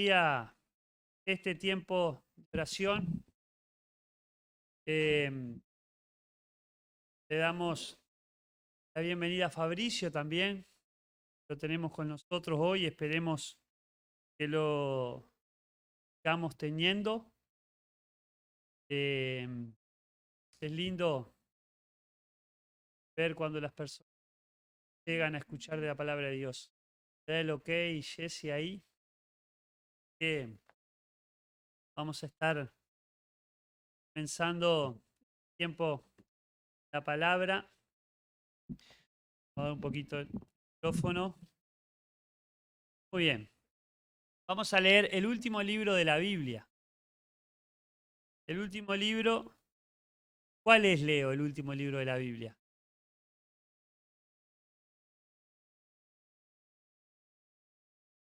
gustaría este tiempo de oración. Le damos la bienvenida a Fabricio también. Lo tenemos con nosotros hoy. Esperemos que lo sigamos teniendo. Eh, es lindo ver cuando las personas llegan a escuchar de la palabra de Dios. Da el ok, Jesse, ahí. Que vamos a estar pensando tiempo la palabra. Vamos a dar un poquito el micrófono. Muy bien. Vamos a leer el último libro de la Biblia. El último libro. ¿Cuál es, Leo, el último libro de la Biblia?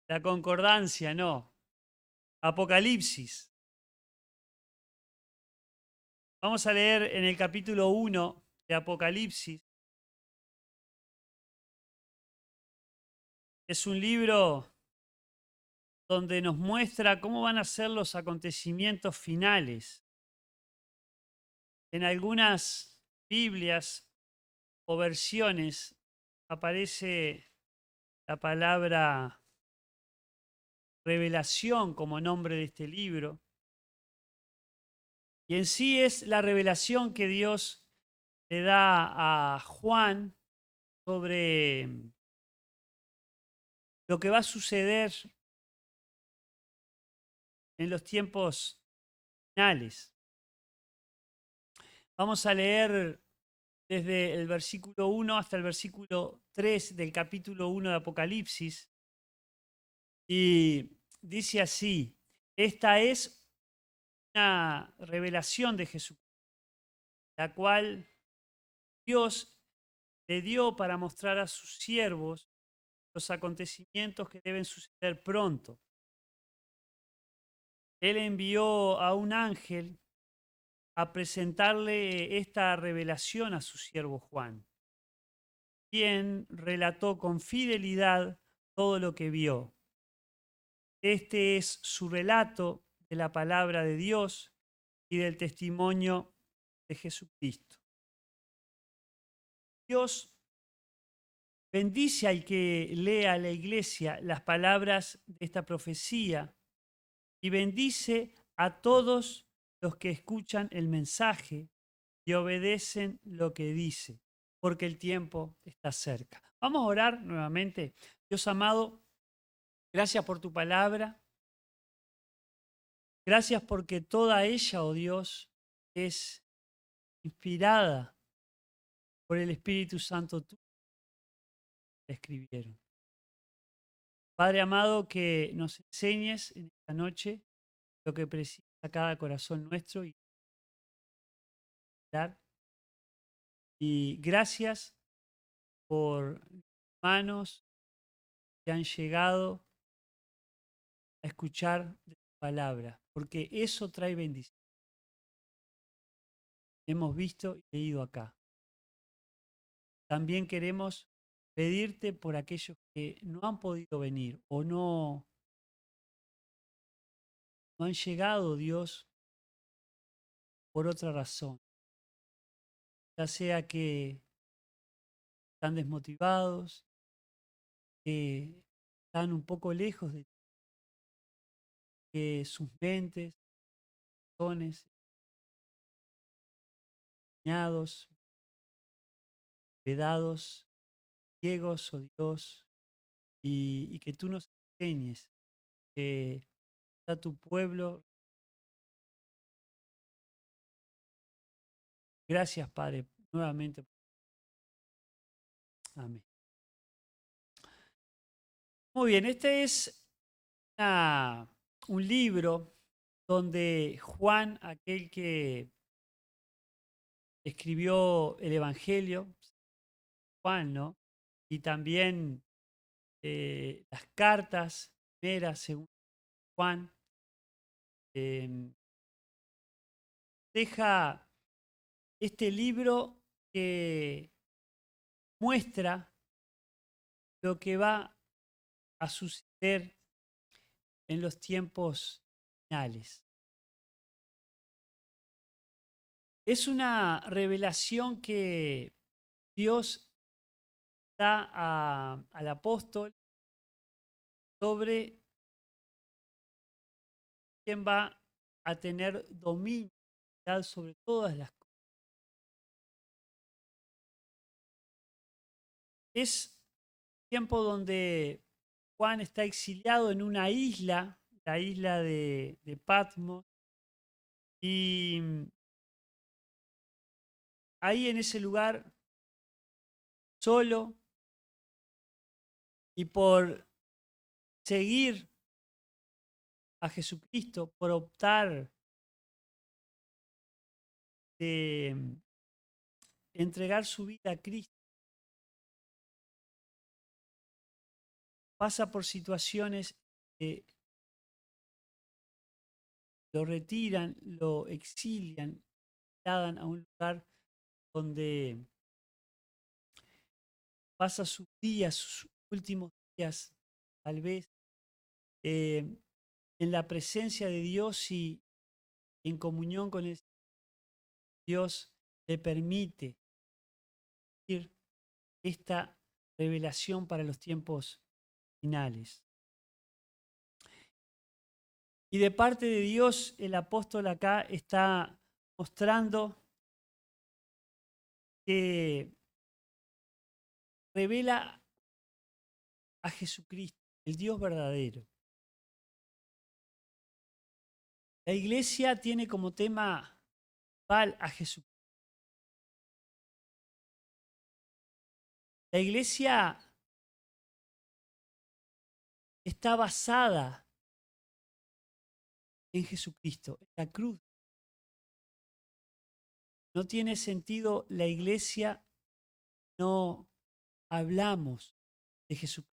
La Concordancia, no. Apocalipsis. Vamos a leer en el capítulo 1 de Apocalipsis. Es un libro donde nos muestra cómo van a ser los acontecimientos finales. En algunas Biblias o versiones aparece la palabra revelación como nombre de este libro. Y en sí es la revelación que Dios le da a Juan sobre lo que va a suceder en los tiempos finales. Vamos a leer desde el versículo 1 hasta el versículo 3 del capítulo 1 de Apocalipsis. Y dice así: esta es una revelación de Jesucristo, la cual Dios le dio para mostrar a sus siervos los acontecimientos que deben suceder pronto. Él envió a un ángel a presentarle esta revelación a su siervo Juan, quien relató con fidelidad todo lo que vio. Este es su relato de la palabra de Dios y del testimonio de Jesucristo. Dios bendice al que lea a la iglesia las palabras de esta profecía y bendice a todos los que escuchan el mensaje y obedecen lo que dice, porque el tiempo está cerca. Vamos a orar nuevamente. Dios amado, gracias por tu palabra. Gracias porque toda ella, oh Dios, es inspirada por el Espíritu Santo. Tú la escribieron. Padre amado, que nos enseñes en esta noche lo que precisa cada corazón nuestro y gracias por hermanos que han llegado a escuchar de tu palabra, porque eso trae bendición. Hemos visto y leído acá. También queremos pedirte por aquellos que no han podido venir o no han llegado, Dios, por otra razón. Ya sea que están desmotivados, que están un poco lejos de ti, que sus mentes, corazones, dañados, vedados, ciegos, oh Dios, y que tú nos enseñes que está tu pueblo. Gracias, Padre, nuevamente. Amén. Muy bien, este es un libro donde Juan, aquel que escribió el Evangelio, Juan, ¿no? Y también las cartas primeras, según Juan, em, deja este libro que muestra lo que va a suceder en los tiempos finales. Es una revelación que Dios da al apóstol sobre quién va a tener dominio sobre todas las cosas. Es tiempo donde Juan está exiliado en una isla, la isla de Patmos, y ahí en ese lugar, solo, y por seguir a Jesucristo, por optar de entregar su vida a Cristo, pasa por situaciones que lo retiran, lo exilian, trasladan a un lugar donde pasa sus días, sus últimos días, tal vez, en la presencia de Dios y en comunión con el Dios le permite ir esta revelación para los tiempos finales. Y de parte de Dios, el apóstol acá está mostrando que revela a Jesucristo, el Dios verdadero. La iglesia tiene como tema principal a Jesucristo. La iglesia está basada en Jesucristo, en la cruz. No tiene sentido la iglesia, no hablamos de Jesucristo.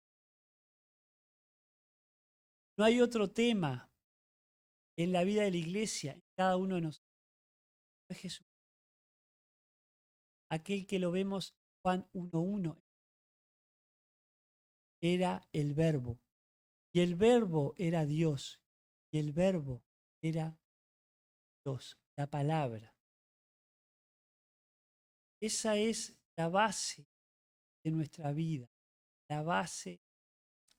No hay otro tema en la vida de la iglesia, en cada uno de nosotros. Es Jesús, aquel que lo vemos Juan 1:1, era el verbo, y el verbo era Dios, y el verbo era Dios, la palabra. Esa es la base de nuestra vida, la base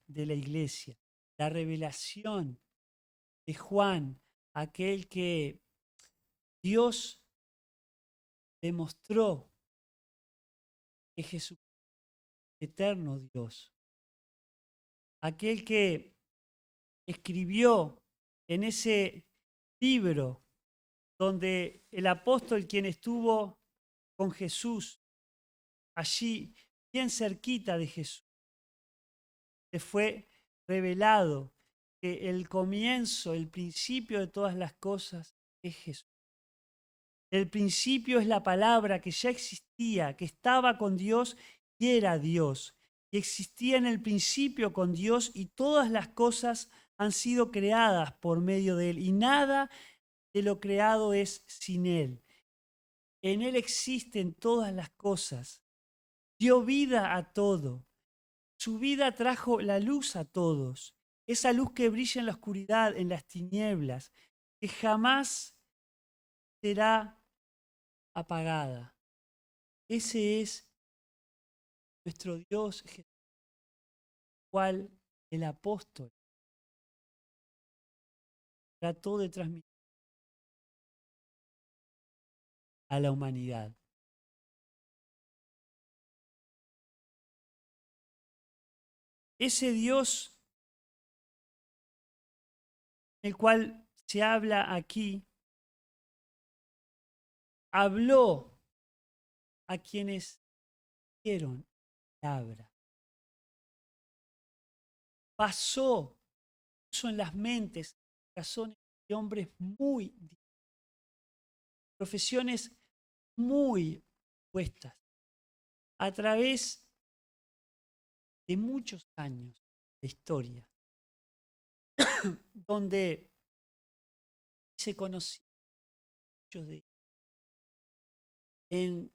de la iglesia, la revelación de Juan, aquel que Dios demostró que Jesús es eterno Dios, aquel que escribió en ese libro donde el apóstol, quien estuvo con Jesús allí bien cerquita de Jesús, le fue revelado que el comienzo, el principio de todas las cosas es Jesús. El principio es la palabra que ya existía, que estaba con Dios y era Dios. Y existía en el principio con Dios y todas las cosas han sido creadas por medio de Él. Y nada de lo creado es sin Él. En Él existen todas las cosas. Dio vida a todo. Su vida trajo la luz a todos. Esa luz que brilla en la oscuridad, en las tinieblas, que jamás será apagada. Ese es nuestro Dios, cual el apóstol trató de transmitir a la humanidad. Ese Dios el cual se habla aquí, habló a quienes dieron palabra. Pasó, puso en las mentes, corazones de hombres muy, profesiones muy puestas, a través de muchos años de historia, donde se conocían muchos de ellos en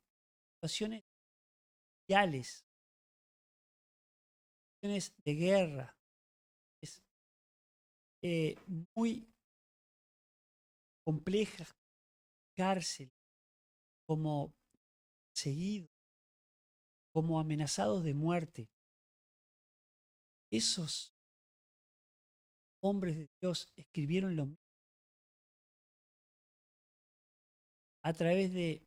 situaciones sociales, situaciones de guerra, eh, muy complejas, cárcel, como seguidos, como amenazados de muerte. Esos hombres de Dios escribieron lo mismo a través de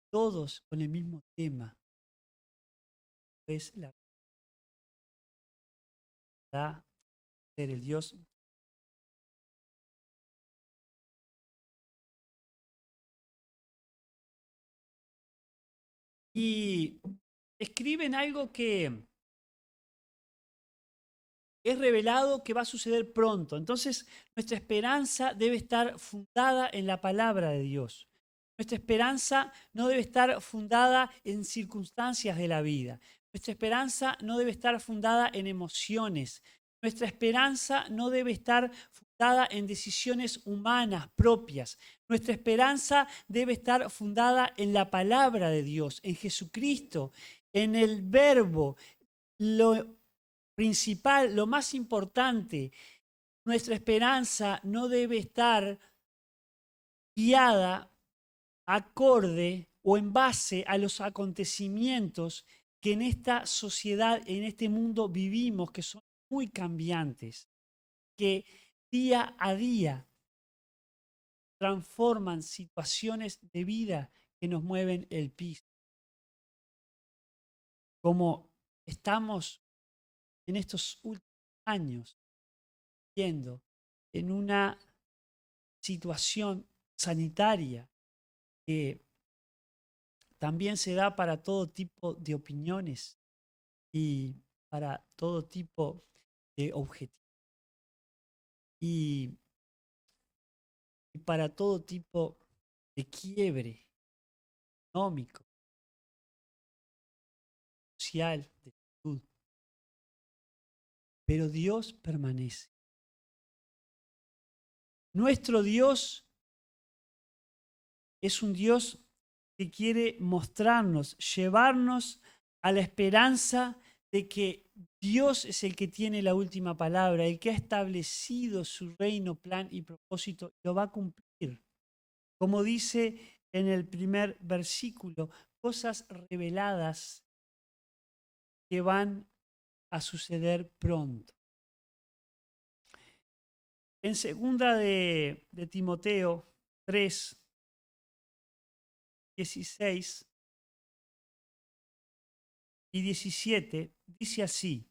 todos con el mismo tema, es la verdad, ser el Dios. Y escriben algo que es revelado que va a suceder pronto. Entonces, nuestra esperanza debe estar fundada en la palabra de Dios. Nuestra esperanza no debe estar fundada en circunstancias de la vida. Nuestra esperanza no debe estar fundada en emociones. Nuestra esperanza no debe estar fundada en decisiones humanas propias. Nuestra esperanza debe estar fundada en la palabra de Dios, en Jesucristo, en el Verbo. Lo principal, lo más importante, nuestra esperanza no debe estar guiada acorde o en base a los acontecimientos que en esta sociedad, en este mundo vivimos, que son muy cambiantes, que día a día transforman situaciones de vida que nos mueven el piso. Como estamos en estos últimos años viendo en una situación sanitaria que también se da para todo tipo de opiniones y para todo tipo de objetivos y, y para todo tipo de quiebre económico, social, de salud. Pero Dios permanece. Nuestro Dios es un Dios que quiere mostrarnos, llevarnos a la esperanza de que Dios es el que tiene la última palabra, el que ha establecido su reino, plan y propósito, lo va a cumplir. Como dice en el primer versículo, cosas reveladas que van a suceder pronto. En segunda de Timoteo 3, 16 y 17, dice así: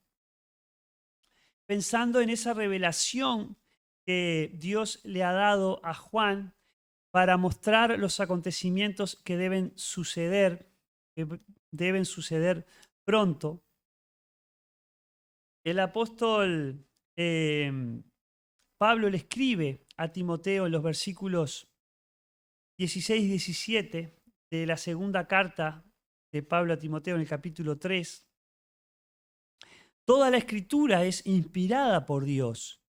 pensando en esa revelación que Dios le ha dado a Juan para mostrar los acontecimientos que deben suceder pronto, el apóstol Pablo le escribe a Timoteo en los versículos 16 y 17 de la segunda carta de Pablo a Timoteo en el capítulo 3. Toda la escritura es inspirada por Dios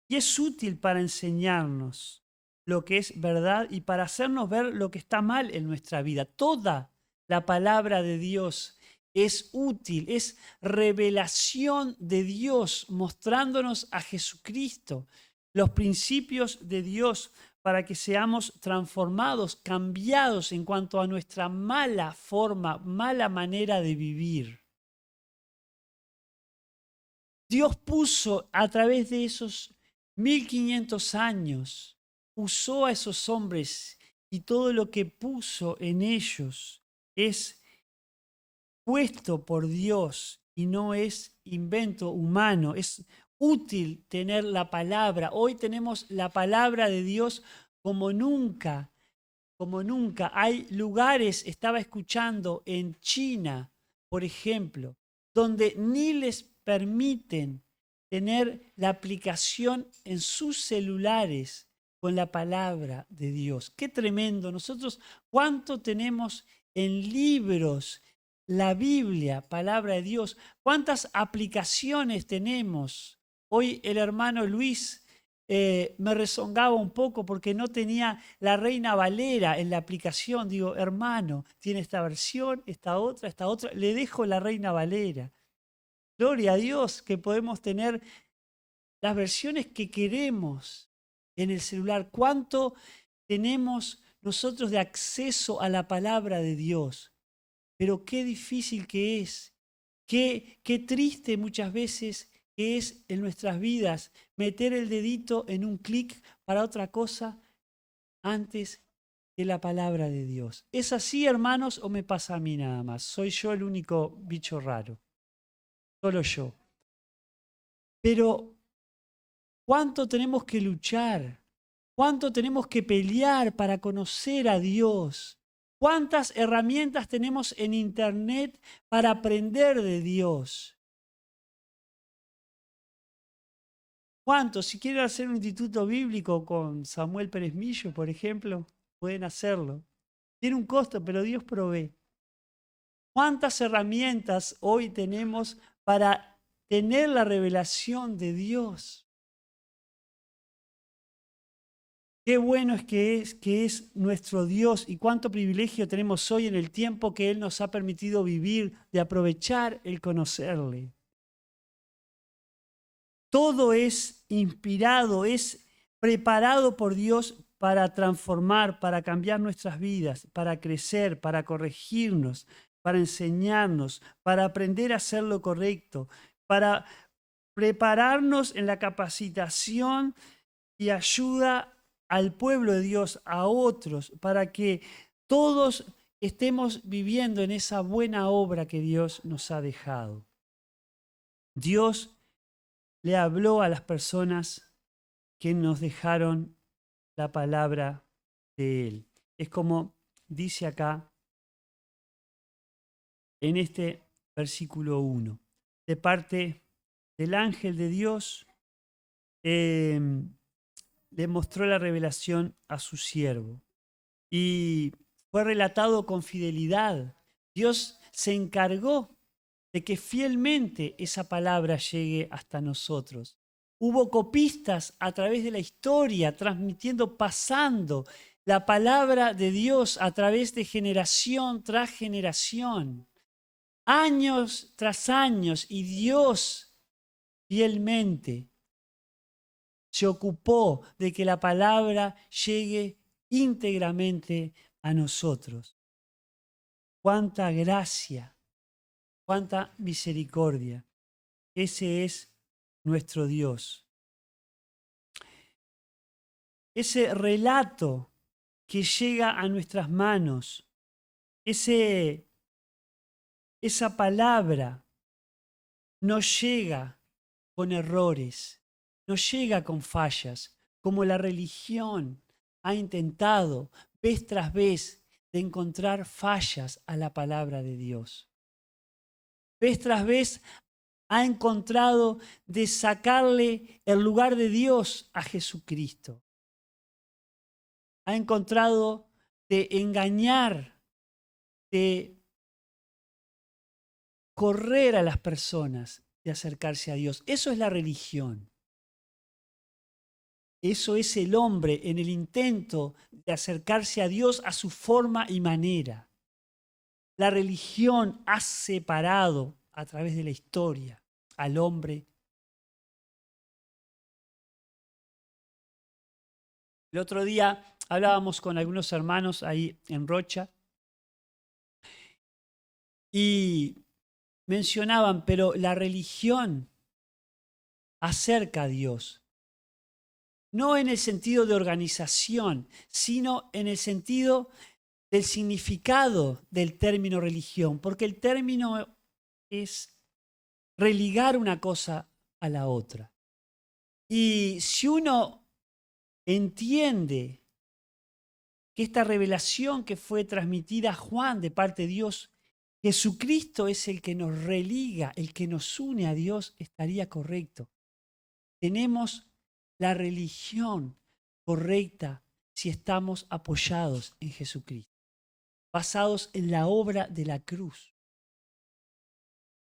y es útil para enseñarnos lo que es verdad y para hacernos ver lo que está mal en nuestra vida. Toda la palabra de Dios es útil, es revelación de Dios mostrándonos a Jesucristo, los principios de Dios para que seamos transformados, cambiados en cuanto a nuestra mala forma, mala manera de vivir. Dios puso a través de esos 1500 años, usó a esos hombres y todo lo que puso en ellos es puesto por Dios y no es invento humano, es útil tener la palabra. Hoy tenemos la palabra de Dios como nunca, como nunca. Hay lugares, estaba escuchando en China, por ejemplo, donde ni les permiten tener la aplicación en sus celulares con la palabra de Dios. Qué tremendo. Nosotros, ¿cuánto tenemos en libros la Biblia, palabra de Dios? ¿Cuántas aplicaciones tenemos? Hoy el hermano Luis me rezongaba un poco porque no tenía la Reina Valera en la aplicación. Digo, hermano, tiene esta versión, esta otra, le dejo la Reina Valera. Gloria a Dios que podemos tener las versiones que queremos en el celular. ¿Cuánto tenemos nosotros de acceso a la palabra de Dios? Pero qué difícil que es, qué triste muchas veces que es en nuestras vidas meter el dedito en un clic para otra cosa antes que la palabra de Dios. ¿Es así, hermanos, o me pasa a mí nada más? ¿Soy yo el único bicho raro? Solo yo. Pero ¿cuánto tenemos que luchar? ¿Cuánto tenemos que pelear para conocer a Dios? ¿Cuántas herramientas tenemos en Internet para aprender de Dios? ¿Cuántos? Si quieren hacer un instituto bíblico con Samuel Pérez Millo, por ejemplo, pueden hacerlo. Tiene un costo, pero Dios provee. ¿Cuántas herramientas hoy tenemos para tener la revelación de Dios? Qué bueno es que es nuestro Dios y cuánto privilegio tenemos hoy en el tiempo que Él nos ha permitido vivir, de aprovechar el conocerle. Todo es inspirado, es preparado por Dios para transformar, para cambiar nuestras vidas, para crecer, para corregirnos, para enseñarnos, para aprender a hacer lo correcto, para prepararnos en la capacitación y ayuda al pueblo de Dios, a otros, para que todos estemos viviendo en esa buena obra que Dios nos ha dejado. Dios le habló a las personas que nos dejaron la palabra de Él. Es como dice acá en este versículo 1, de parte del ángel de Dios, le mostró la revelación a su siervo y fue relatado con fidelidad. Dios se encargó de que fielmente esa palabra llegue hasta nosotros. Hubo copistas a través de la historia, transmitiendo, pasando la palabra de Dios a través de generación tras generación, años tras años, y Dios fielmente se ocupó de que la palabra llegue íntegramente a nosotros. Cuánta gracia, cuánta misericordia. Ese es nuestro Dios. Ese relato que llega a nuestras manos, esa palabra no llega con errores, no llega con fallas, como la religión ha intentado vez tras vez de encontrar fallas a la palabra de Dios. Vez tras vez ha encontrado de sacarle el lugar de Dios a Jesucristo. Ha encontrado de engañar, de correr a las personas de acercarse a Dios. Eso es la religión. Eso es el hombre en el intento de acercarse a Dios a su forma y manera. La religión ha separado a través de la historia al hombre. El otro día hablábamos con algunos hermanos ahí en Rocha y mencionaban, pero la religión acerca a Dios, no en el sentido de organización, sino en el sentido del significado del término religión, porque el término es religar una cosa a la otra. Y si uno entiende que esta revelación que fue transmitida a Juan de parte de Dios, Jesucristo es el que nos religa, el que nos une a Dios, estaría correcto. Tenemos la religión correcta si estamos apoyados en Jesucristo, basados en la obra de la cruz.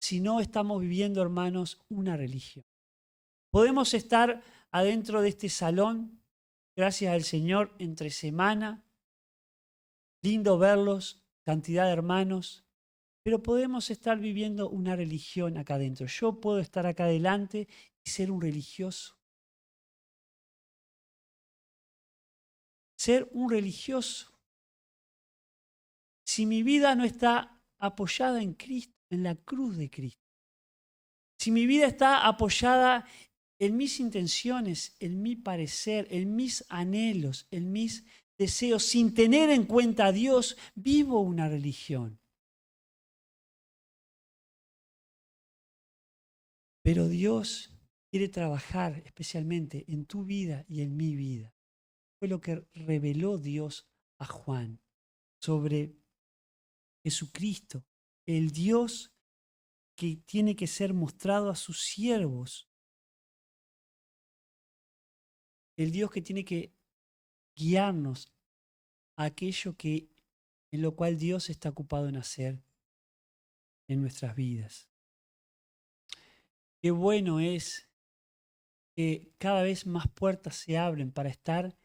Si no, estamos viviendo, hermanos, una religión. Podemos estar adentro de este salón, gracias al Señor, entre semana. Lindo verlos, cantidad de hermanos, Pero podemos estar viviendo una religión acá adentro. Yo puedo estar acá adelante y ser un religioso. Ser un religioso. Si mi vida no está apoyada en Cristo, en la cruz de Cristo. Si mi vida está apoyada en mis intenciones, en mi parecer, en mis anhelos, en mis deseos, sin tener en cuenta a Dios, vivo una religión. Pero Dios quiere trabajar especialmente en tu vida y en mi vida. Fue lo que reveló Dios a Juan sobre Jesucristo, el Dios que tiene que ser mostrado a sus siervos, el Dios que tiene que guiarnos a aquello en lo cual Dios está ocupado en hacer en nuestras vidas. Qué bueno es que cada vez más puertas se abren para estar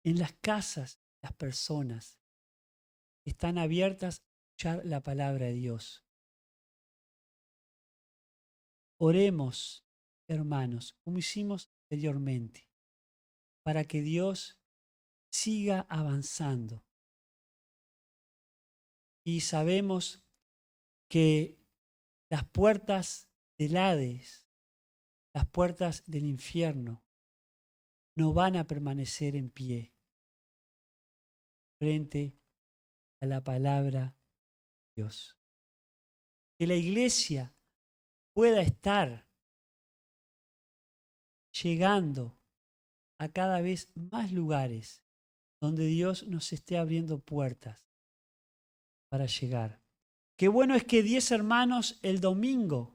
en las casas de las personas que están abiertas a escuchar la palabra de Dios. Oremos, hermanos, como hicimos anteriormente, para que Dios siga avanzando. Y sabemos que las puertas del Hades, las puertas del infierno, no van a permanecer en pie frente a la palabra de Dios. Que la iglesia pueda estar llegando a cada vez más lugares donde Dios nos esté abriendo puertas para llegar. Qué bueno es que 10 hermanos el domingo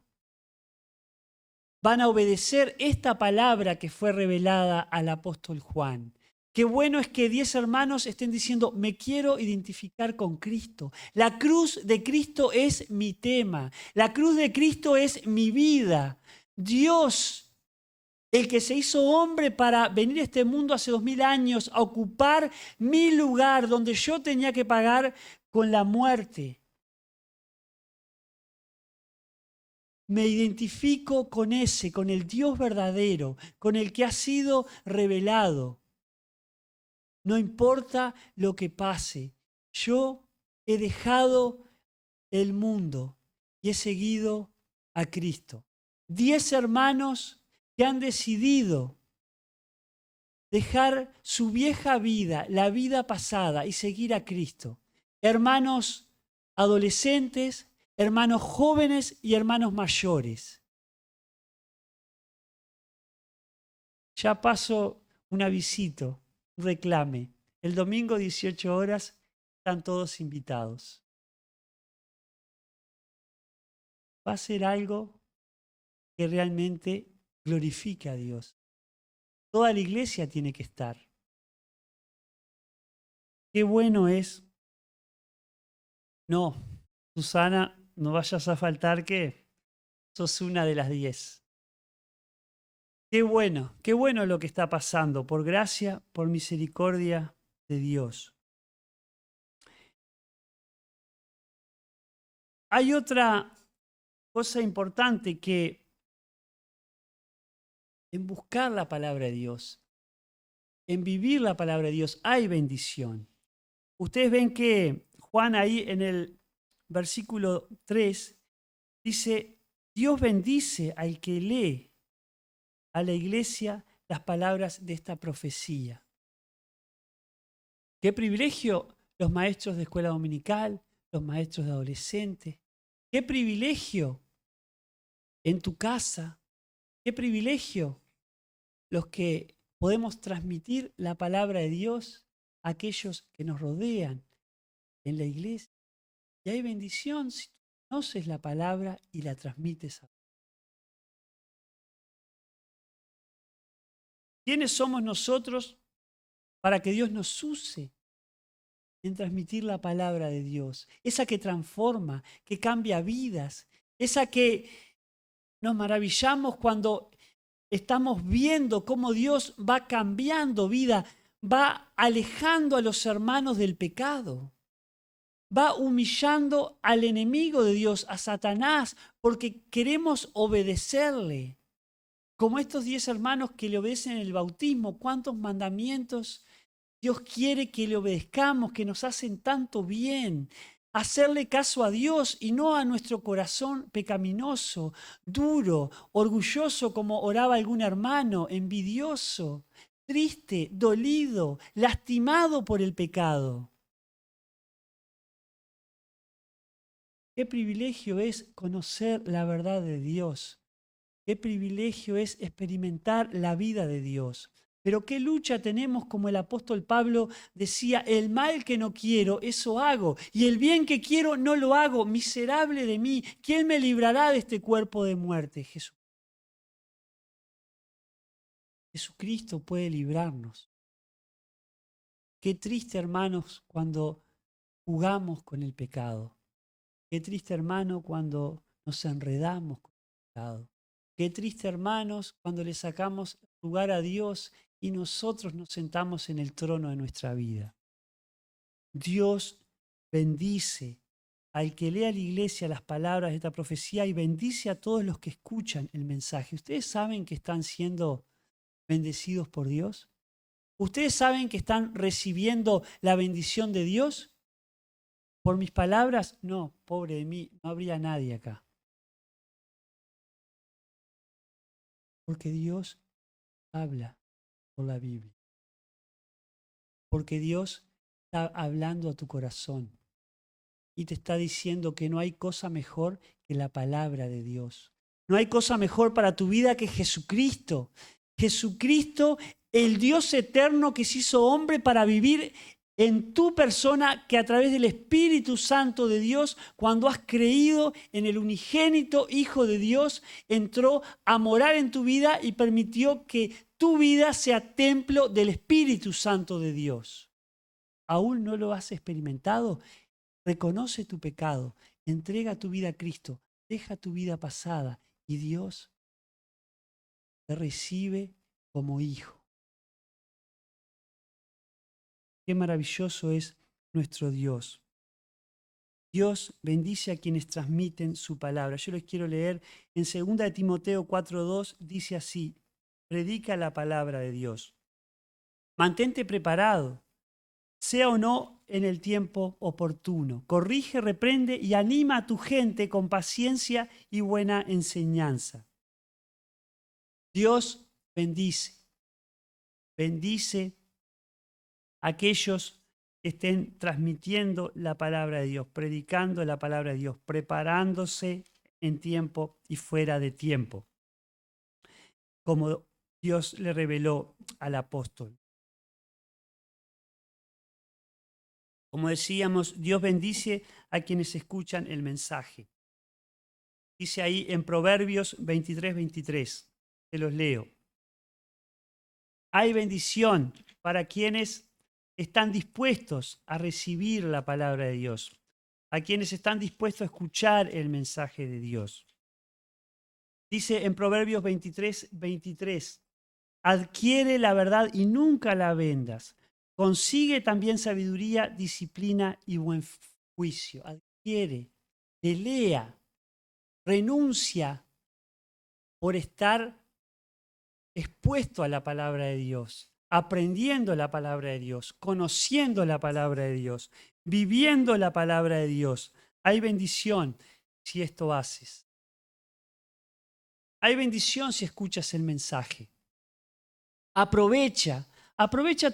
van a obedecer esta palabra que fue revelada al apóstol Juan. Qué bueno es que 10 hermanos estén diciendo, me quiero identificar con Cristo. La cruz de Cristo es mi tema. La cruz de Cristo es mi vida. Dios, el que se hizo hombre para venir a este mundo hace 2000 años, a ocupar mi lugar donde yo tenía que pagar con la muerte. Me identifico con ese, con el Dios verdadero, con el que ha sido revelado. No importa lo que pase, yo he dejado el mundo y he seguido a Cristo. 10 hermanos que han decidido dejar su vieja vida, la vida pasada, y seguir a Cristo. Hermanos adolescentes, hermanos jóvenes y hermanos mayores. Ya paso un avisito, un reclame. El domingo 18 horas están todos invitados. Va a ser algo que realmente glorifique a Dios. Toda la iglesia tiene que estar. Qué bueno es. No, Susana, no vayas a faltar que sos una de las 10. Qué bueno lo que está pasando, por gracia, por misericordia de Dios. Hay otra cosa importante que en buscar la palabra de Dios, en vivir la palabra de Dios, hay bendición. Ustedes ven que Juan ahí en el versículo 3 dice, Dios bendice al que lee a la iglesia las palabras de esta profecía. Qué privilegio los maestros de escuela dominical, los maestros de adolescentes. Qué privilegio en tu casa. Qué privilegio los que podemos transmitir la palabra de Dios a aquellos que nos rodean en la iglesia. Y hay bendición si tú conoces la palabra y la transmites a otros. ¿Quiénes somos nosotros para que Dios nos use en transmitir la palabra de Dios? Esa que transforma, que cambia vidas, esa que nos maravillamos cuando estamos viendo cómo Dios va cambiando vida, va alejando a los hermanos del pecado. va humillando al enemigo de Dios, a Satanás, porque queremos obedecerle. Como estos 10 hermanos que le obedecen en el bautismo, ¿cuántos mandamientos Dios quiere que le obedezcamos, que nos hacen tanto bien? Hacerle caso a Dios y no a nuestro corazón pecaminoso, duro, orgulloso como oraba algún hermano, envidioso, triste, dolido, lastimado por el pecado. Qué privilegio es conocer la verdad de Dios. Qué privilegio es experimentar la vida de Dios. Pero qué lucha tenemos, como el apóstol Pablo decía: el mal que no quiero, eso hago, y el bien que quiero no lo hago. Miserable de mí, ¿quién me librará de este cuerpo de muerte? Jesucristo puede librarnos. Qué triste, hermanos, cuando jugamos con el pecado. Qué triste, hermano, cuando nos enredamos con el pecado. Qué triste, hermanos, cuando le sacamos lugar a Dios y nosotros nos sentamos en el trono de nuestra vida. Dios bendice al que lea a la iglesia las palabras de esta profecía y bendice a todos los que escuchan el mensaje. ¿Ustedes saben que están siendo bendecidos por Dios? ¿Ustedes saben que están recibiendo la bendición de Dios? ¿Por mis palabras? No, pobre de mí, no habría nadie acá. Porque Dios habla por la Biblia. Porque Dios está hablando a tu corazón y te está diciendo que no hay cosa mejor que la palabra de Dios. No hay cosa mejor para tu vida que Jesucristo. Jesucristo, el Dios eterno que se hizo hombre para vivir en tu persona, que a través del Espíritu Santo de Dios, cuando has creído en el unigénito Hijo de Dios, entró a morar en tu vida y permitió que tu vida sea templo del Espíritu Santo de Dios. ¿Aún no lo has experimentado? Reconoce tu pecado, entrega tu vida a Cristo, deja tu vida pasada y Dios te recibe como hijo. Qué maravilloso es nuestro Dios. Dios bendice a quienes transmiten su palabra. Yo les quiero leer en 2 de Timoteo 4:2, dice así: predica la palabra de Dios. Mantente preparado, sea o no en el tiempo oportuno. Corrige, reprende y anima a tu gente con paciencia y buena enseñanza. Dios bendice a aquellos que estén transmitiendo la palabra de Dios, predicando la palabra de Dios, preparándose en tiempo y fuera de tiempo, como Dios le reveló al apóstol. Como decíamos, Dios bendice a quienes escuchan el mensaje. Dice ahí en Proverbios 23:23, te los leo. Hay bendición para quienes están dispuestos a recibir la palabra de Dios, a quienes están dispuestos a escuchar el mensaje de Dios. Dice en Proverbios 23:23, adquiere la verdad y nunca la vendas. Consigue también sabiduría, disciplina y buen juicio. Adquiere, pelea, renuncia por estar expuesto a la palabra de Dios, aprendiendo la palabra de Dios, conociendo la palabra de Dios, viviendo la palabra de Dios. Hay bendición si esto haces. Hay bendición si escuchas el mensaje. Aprovecha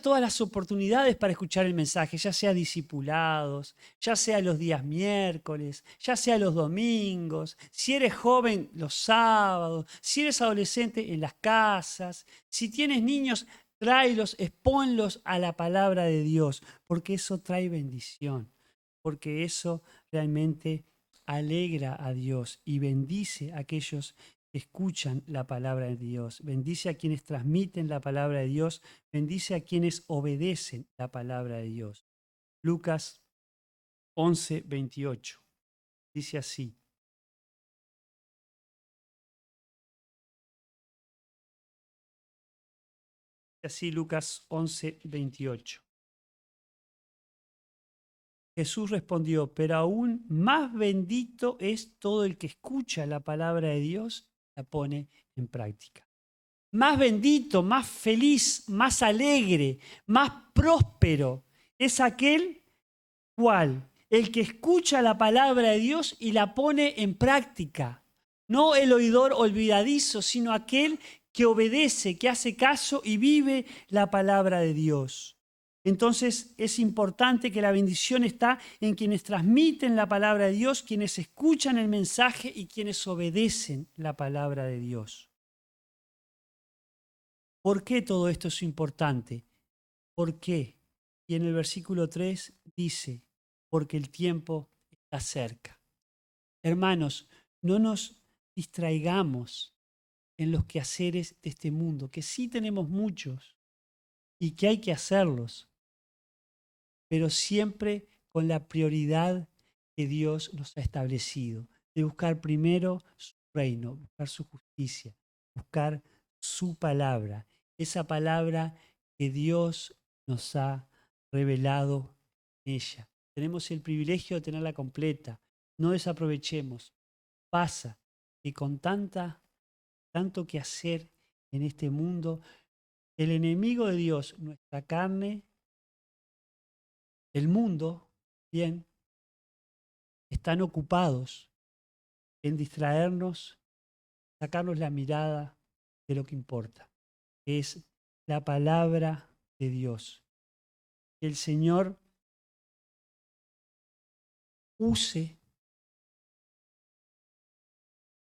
todas las oportunidades para escuchar el mensaje, ya sea discipulados, ya sea los días miércoles, ya sea los domingos, si eres joven los sábados, si eres adolescente en las casas, si tienes niños, tráelos, exponlos a la palabra de Dios, porque eso trae bendición, porque eso realmente alegra a Dios y bendice a aquellos escuchan la palabra de Dios, bendice a quienes transmiten la palabra de Dios, bendice a quienes obedecen la palabra de Dios. Lucas 11:28 dice así. Dice así Lucas 11:28. Jesús respondió, pero aún más bendito es todo el que escucha la palabra de Dios y la pone en práctica. Más bendito, más feliz, más alegre, más próspero es aquel cual, el que escucha la palabra de Dios y la pone en práctica. No el oidor olvidadizo, sino aquel que obedece, que hace caso y vive la palabra de Dios. Entonces es importante que la bendición está en quienes transmiten la palabra de Dios, quienes escuchan el mensaje y quienes obedecen la palabra de Dios. ¿Por qué todo esto es importante? ¿Por qué? Y en el versículo 3 dice, porque el tiempo está cerca. Hermanos, no nos distraigamos en los quehaceres de este mundo, que sí tenemos muchos y que hay que hacerlos, pero siempre con la prioridad que Dios nos ha establecido, de buscar primero su reino, buscar su justicia, buscar su palabra, esa palabra que Dios nos ha revelado en ella. Tenemos el privilegio de tenerla completa, no desaprovechemos. Pasa que con tanto que hacer en este mundo, el enemigo de Dios, nuestra carne, el mundo, bien, están ocupados en distraernos, sacarnos la mirada de lo que importa, que es la palabra de Dios. Que el Señor use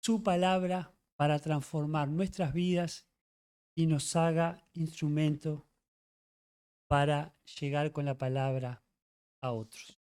su palabra para transformar nuestras vidas y nos haga instrumento para llegar con la palabra a otros.